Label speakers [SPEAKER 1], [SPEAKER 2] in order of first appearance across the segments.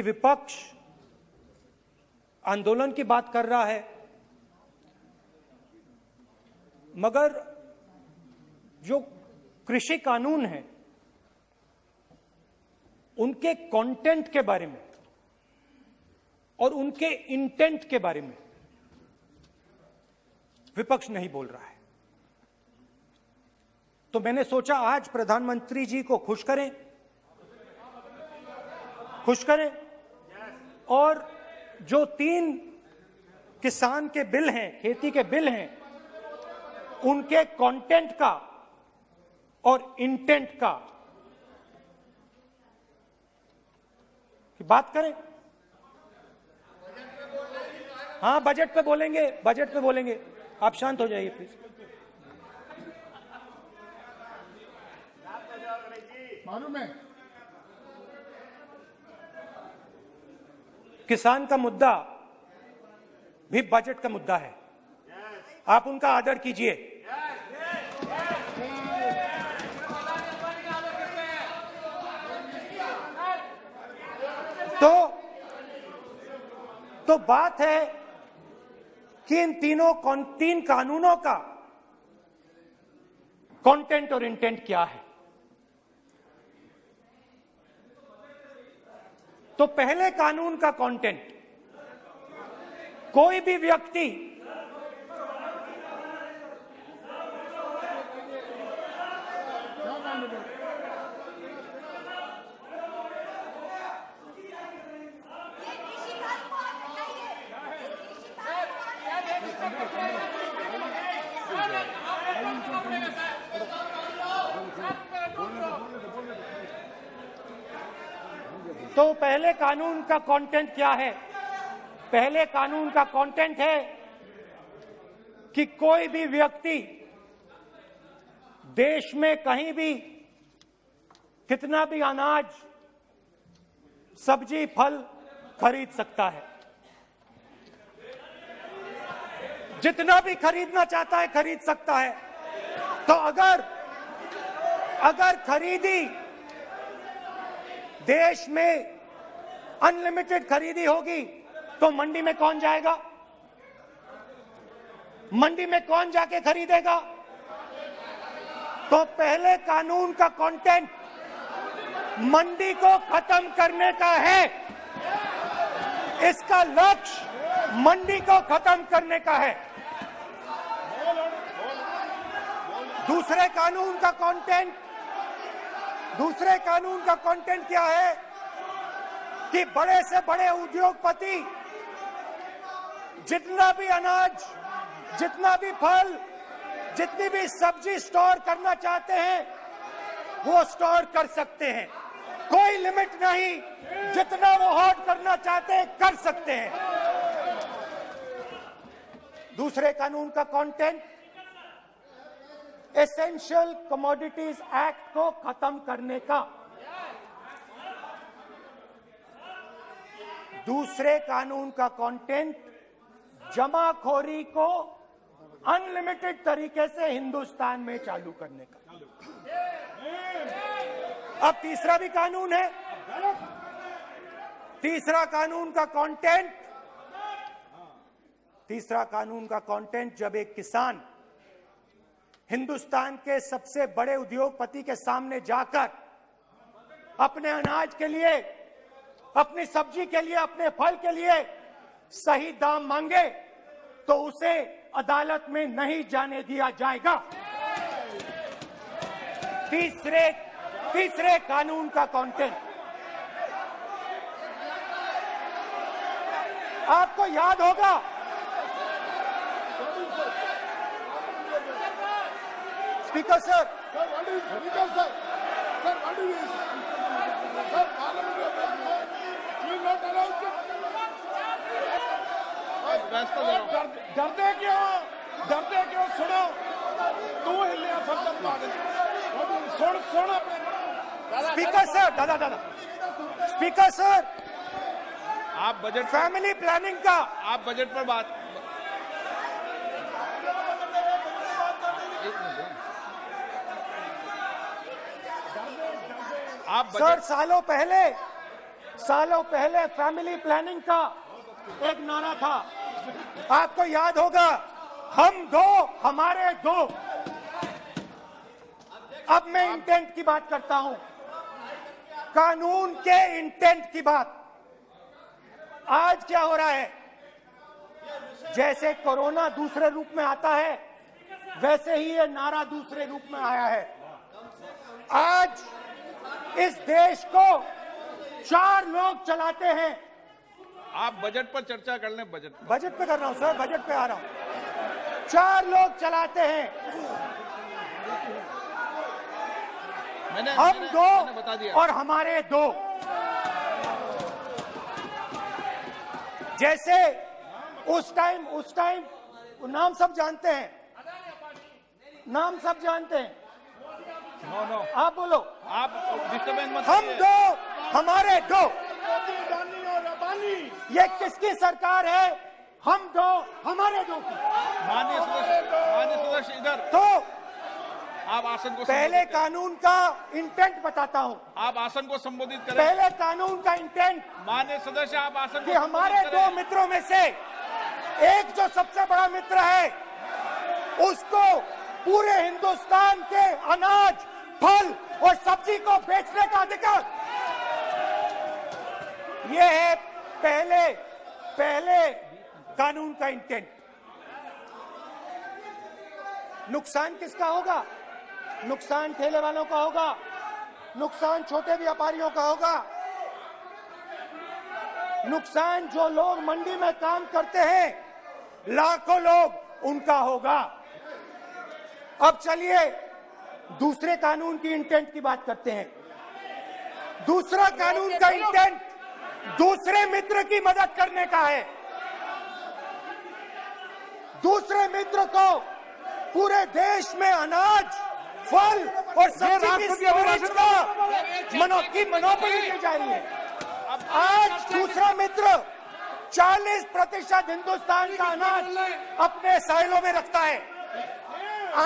[SPEAKER 1] विपक्ष आंदोलन की बात कर रहा है, मगर जो कृषि कानून है उनके कंटेंट के बारे में और उनके इंटेंट के बारे में विपक्ष नहीं बोल रहा है। तो मैंने सोचा आज प्रधानमंत्री जी को खुश करें और जो 3 किसान के बिल हैं, खेती के बिल हैं, उनके कंटेंट का और इंटेंट का बात करें। हाँ, बजट पे बोलेंगे। आप शांत हो जाइए प्लीज।
[SPEAKER 2] मालूम है
[SPEAKER 1] किसान का मुद्दा भी बजट का मुद्दा है, आप उनका आदर कीजिए। तो बात है कि इन 3 कानूनों का कंटेंट और इंटेंट क्या है। तो पहले कानून का कंटेंट, कोई भी व्यक्ति तो पहले कानून का कंटेंट क्या है? पहले कानून का कंटेंट है कि कोई भी व्यक्ति देश में कहीं भी कितना भी अनाज, सब्जी, फल खरीद सकता है, जितना भी खरीदना चाहता है खरीद सकता है। तो अगर खरीदी देश में अनलिमिटेड खरीदी होगी तो मंडी में कौन जाएगा? मंडी में कौन जाके खरीदेगा? तो पहले कानून का कंटेंट मंडी को खत्म करने का है। इसका लक्ष्य मंडी को खत्म करने का है। दूसरे कानून का कंटेंट क्या है कि बड़े से बड़े उद्योगपति जितना भी अनाज, जितना भी फल, जितनी भी सब्जी स्टोर करना चाहते हैं वो स्टोर कर सकते हैं, कोई लिमिट नहीं, जितना वो होल्ड करना चाहते हैं कर सकते हैं। दूसरे कानून का कंटेंट एसेंशियल कमोडिटीज एक्ट को खत्म करने का। दूसरे कानून का कंटेंट जमाखोरी को अनलिमिटेड तरीके से हिंदुस्तान में चालू करने का। अब तीसरा भी कानून है। तीसरा कानून का कंटेंट जब एक किसान हिंदुस्तान के सबसे बड़े उद्योगपति के सामने जाकर अपने अनाज के लिए, अपनी सब्जी के लिए, अपने फल के लिए सही दाम मांगे तो उसे अदालत में नहीं जाने दिया जाएगा। तीसरे कानून का कंटेंट आपको याद होगा, स्पीकर सर,
[SPEAKER 2] डरते क्यों? सुनो, तू हिलिया सुन
[SPEAKER 1] स्पीकर सर, दादा स्पीकर सर,
[SPEAKER 2] आप बजट,
[SPEAKER 1] फैमिली प्लानिंग का,
[SPEAKER 2] आप बजट पर बात,
[SPEAKER 1] सर सालों पहले फैमिली प्लानिंग का एक नारा था, आपको याद होगा, हम दो हमारे दो। अब मैं इंटेंट की बात करता हूं, कानून के इंटेंट की बात। आज क्या हो रहा है, जैसे कोरोना दूसरे रूप में आता है, वैसे ही ये नारा दूसरे रूप में आया है। आज इस देश को 4 लोग चलाते हैं।
[SPEAKER 2] आप बजट पर चर्चा कर लें।
[SPEAKER 1] बजट पे कर रहा हूं सर, बजट पे आ रहा हूं। 4 लोग चलाते हैं, हम दो
[SPEAKER 2] बता दिया।
[SPEAKER 1] और हमारे दो। जैसे उस टाइम नाम सब जानते हैं, नाम सब जानते हैं।
[SPEAKER 2] नो
[SPEAKER 1] आप बोलो,
[SPEAKER 2] आप डिस्टर्बेंस मत
[SPEAKER 1] हम
[SPEAKER 2] करिए।
[SPEAKER 1] दो हमारे दो। ये किसकी सरकार है? हम दो हमारे दो की।
[SPEAKER 2] माननीय सदस्य इधर।
[SPEAKER 1] तो
[SPEAKER 2] आप आसन को
[SPEAKER 1] पहले
[SPEAKER 2] संबोधित करें।
[SPEAKER 1] कानून का इंटेंट बताता हूं।
[SPEAKER 2] आप आसन को संबोधित करें।
[SPEAKER 1] पहले कानून का इंटेंट
[SPEAKER 2] माननीय सदस्य, आप आसन
[SPEAKER 1] कि
[SPEAKER 2] को
[SPEAKER 1] हमारे
[SPEAKER 2] संबोधित
[SPEAKER 1] दो
[SPEAKER 2] करें।
[SPEAKER 1] मित्रों में से एक जो सबसे बड़ा मित्र है, उसको पूरे हिंदुस्तान के अनाज, फल और सब्जी को बेचने का अधिकार। यह है पहले कानून का इंटेंट। नुकसान किसका होगा? नुकसान ठेले वालों का होगा, नुकसान छोटे व्यापारियों का होगा, नुकसान जो लोग मंडी में काम करते हैं, लाखों लोग, उनका होगा। अब चलिए दूसरे कानून की इंटेंट की बात करते हैं। दूसरा कानून का इंटेंट दूसरे मित्र की मदद करने का है। दूसरे मित्र को पूरे देश में अनाज, फल और सब्जी की स्टोरेज की मोनोपोली दी जा रही है। आज दूसरा मित्र 40% हिंदुस्तान का अनाज अपने साइलों में रखता है।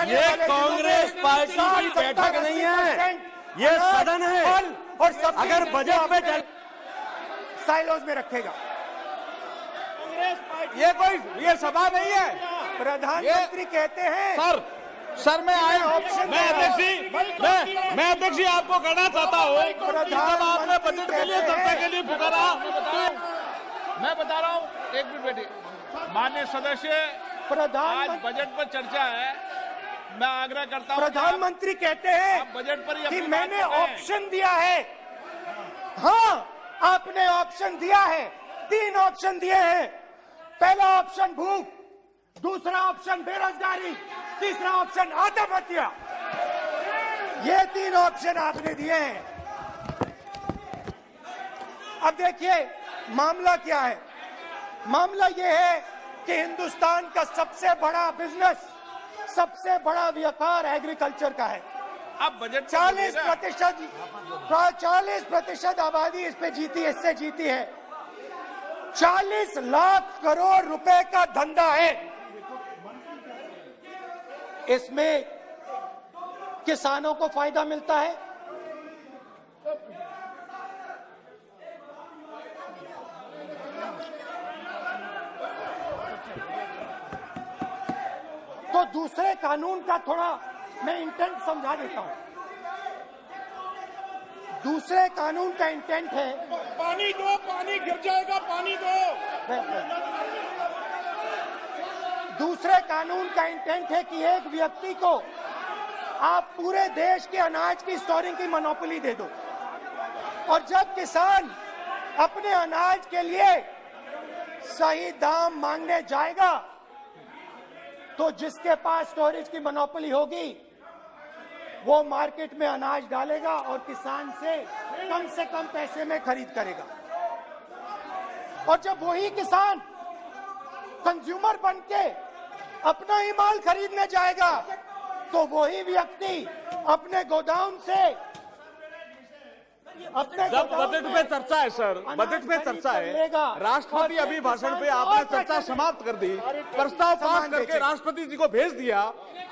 [SPEAKER 3] ये कांग्रेस पार्टी की बैठक नहीं है, ये सदन है।
[SPEAKER 1] और सब
[SPEAKER 3] अगर बजट में
[SPEAKER 1] साइलोज में रखेगा।
[SPEAKER 3] ये सभा नहीं है।
[SPEAKER 1] प्रधानमंत्री कहते हैं
[SPEAKER 3] सर मैं अध्यक्ष जी आपको कहना चाहता हूँ, जब आपने बजट के लिए चर्चा के लिए पुकारा,
[SPEAKER 2] मैं बता रहा हूँ, एक मिनट बैठिए। माननीय सदस्य, आज बजट पर चर्चा है, मैं आग्रह करता हूँ।
[SPEAKER 1] प्रधानमंत्री कहते हैं
[SPEAKER 2] आप बजट पर ही
[SPEAKER 1] कि
[SPEAKER 2] अपनी
[SPEAKER 1] मैंने
[SPEAKER 2] बात करें।
[SPEAKER 1] ऑप्शन दिया है। हाँ, आपने ऑप्शन दिया है। 3 ऑप्शन दिए हैं। पहला ऑप्शन भूख, दूसरा ऑप्शन बेरोजगारी, तीसरा ऑप्शन आत्महत्या। ये 3 ऑप्शन आपने दिए हैं। अब देखिए मामला क्या है। मामला ये है कि हिंदुस्तान का सबसे बड़ा बिजनेस, सबसे बड़ा व्यापार एग्रीकल्चर का है।
[SPEAKER 2] अब बजट
[SPEAKER 1] 40% आबादी इस पे जीती है, इससे जीती है। 40 लाख करोड़ रुपए का धंधा है। इसमें किसानों को फायदा मिलता है, तो दूसरे कानून का थोड़ा मैं इंटेंट समझा देता हूं। दूसरे कानून का इंटेंट है,
[SPEAKER 2] पानी दो, पानी गिर जाएगा, पानी दो।
[SPEAKER 1] दूसरे कानून का इंटेंट है कि एक व्यक्ति को आप पूरे देश के अनाज की स्टोरिंग की मोनोपोली दे दो, और जब किसान अपने अनाज के लिए सही दाम मांगने जाएगा, तो जिसके पास स्टोरेज की मोनोपोली होगी वो मार्केट में अनाज डालेगा और किसान से कम पैसे में खरीद करेगा। और जब वही किसान कंज्यूमर बन के अपना ही माल खरीदने जाएगा, तो वही व्यक्ति अपने गोदाम से अपने
[SPEAKER 3] जब बजट पे चर्चा है सर, बजट पे चर्चा है, राष्ट्रपति अभी भाषण पे आपने चर्चा समाप्त कर दी, प्रस्ताव पास करके राष्ट्रपति जी को भेज दिया,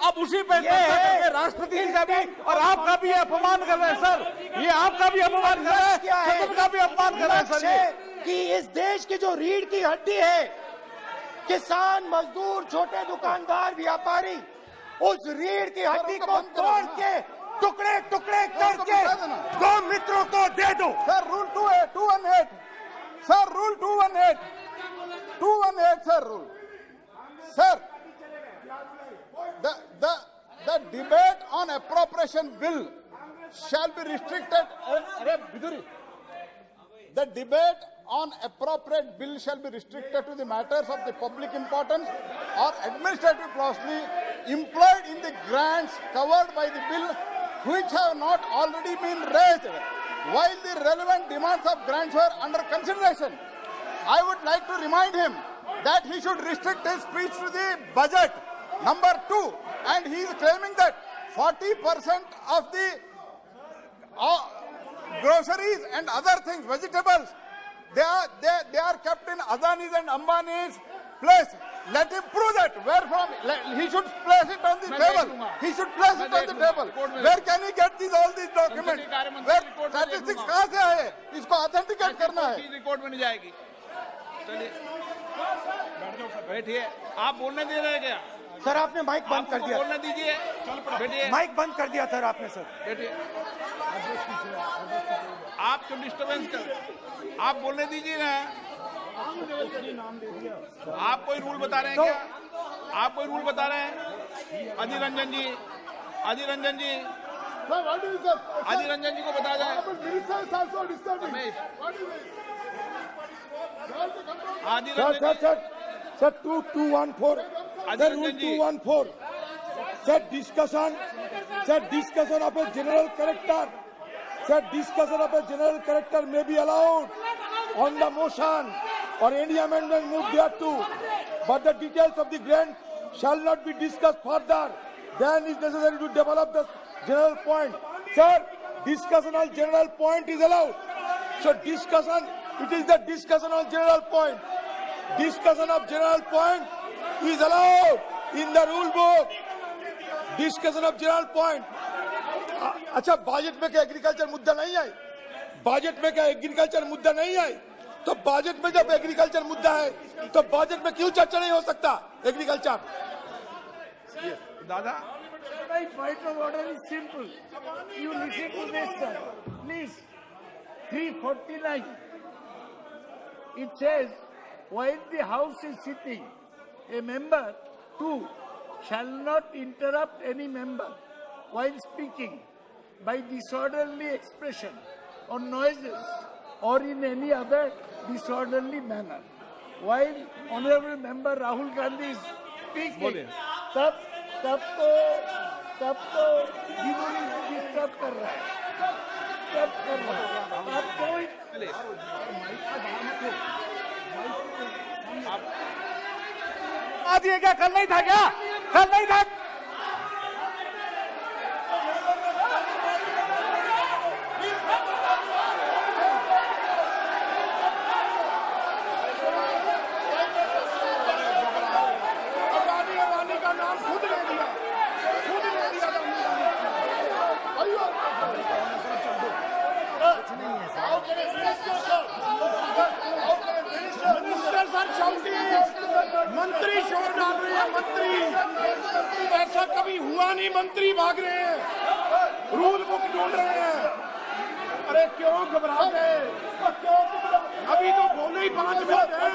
[SPEAKER 3] अब उसी पे चर्चा करके राष्ट्रपति जी का भी और आपका भी अपमान कर रहे हैं सर, ये आपका भी अपमान कर रहे हैं, सदन का भी अपमान कर रहे हैं सर ये।
[SPEAKER 1] कि इस देश की जो रीढ़ की हड्डी है, किसान, मजदूर, छोटे दुकानदार, व्यापारी, उस रीढ़ की हड्डी को तोड़ के टुकड़े टुकड़े करके दो मित्रों को दे दो।
[SPEAKER 4] Sir rule 218 sir rule 218 sir rule sir the debate on appropriation bill shall be restricted. The debate on appropriate bill shall be restricted to the matters of the public importance or administrative clauses employed in the grants covered by the bill which have not already been raised while the relevant demands of grants were under consideration. I would like to remind him that he should restrict his speech to the budget. Number 2, and he is claiming that 40% of the groceries and other things, vegetables, they are kept in Adani's and Ambani's place. Let him prove that. Where from? He should place it on the table. He should place it on the table. Where can he get all these documents? Where statistics कहाँ से आए? इसको authenticate करना है.
[SPEAKER 2] Record में नहीं जाएगी। चलिए बैठिए। आप बोलने दे रहे हैं क्या?
[SPEAKER 1] सर आपने माइक बंद कर दिया।
[SPEAKER 2] बोलने दीजिए। बैठिए।
[SPEAKER 1] माइक बंद कर दिया सर आपने सर।
[SPEAKER 2] बैठिए। आप क्यों डिस्टर्बेंस कर? आप बोलने दीजिए ना। आप कोई रूल बता रहे हैं क्या? आप कोई रूल बता रहे हैं? अधीर रंजन जी, अधीर रंजन जी, अधीर रंजन जी को बता जाए। अधीर रंजन जी।
[SPEAKER 4] Sir, 2214. Sir, rule 214. Sir, discussion of a general character. Sir, discussion of a general character may be allowed on the motion or any amendment moved thereto, but the details of the grant shall not be discussed further. Then is necessary to develop the general point. Sir, discussion on general point is allowed. So discussion, it is the discussion on general point. Discussion of general point is allowed in the rule book. Discussion of general point. अच्छा budget में क्या agriculture मुद्दा नहीं है? Budget में क्या agriculture मुद्दा नहीं है? तो बजट में जब एग्रीकल्चर मुद्दा है तो बजट में क्यों चर्चा नहीं हो सकता एग्रीकल्चर?
[SPEAKER 2] दादा
[SPEAKER 5] My point of order is simple. You listen to this, sir. Please. 349. It says, while the House is sitting, a member, 2, shall not interrupt any member while speaking by disorderly expression or noises or in any other disorderly manner. While Honorable Member Rahul Gandhi is speaking, तब तो disturb कर रहा है, आप कोई
[SPEAKER 1] आज ये क्या कल नहीं था क्या? कल नहीं था? अडानी का नाम खुद ले दिया। मंत्री शोर डाल रहे हैं, मंत्री ऐसा कभी हुआ नहीं, मंत्री भाग रहे हैं, रूल बुक ढूंढ रहे हैं। अरे क्यों घबरा गए? अभी तो बोले ही 5 मिनट है।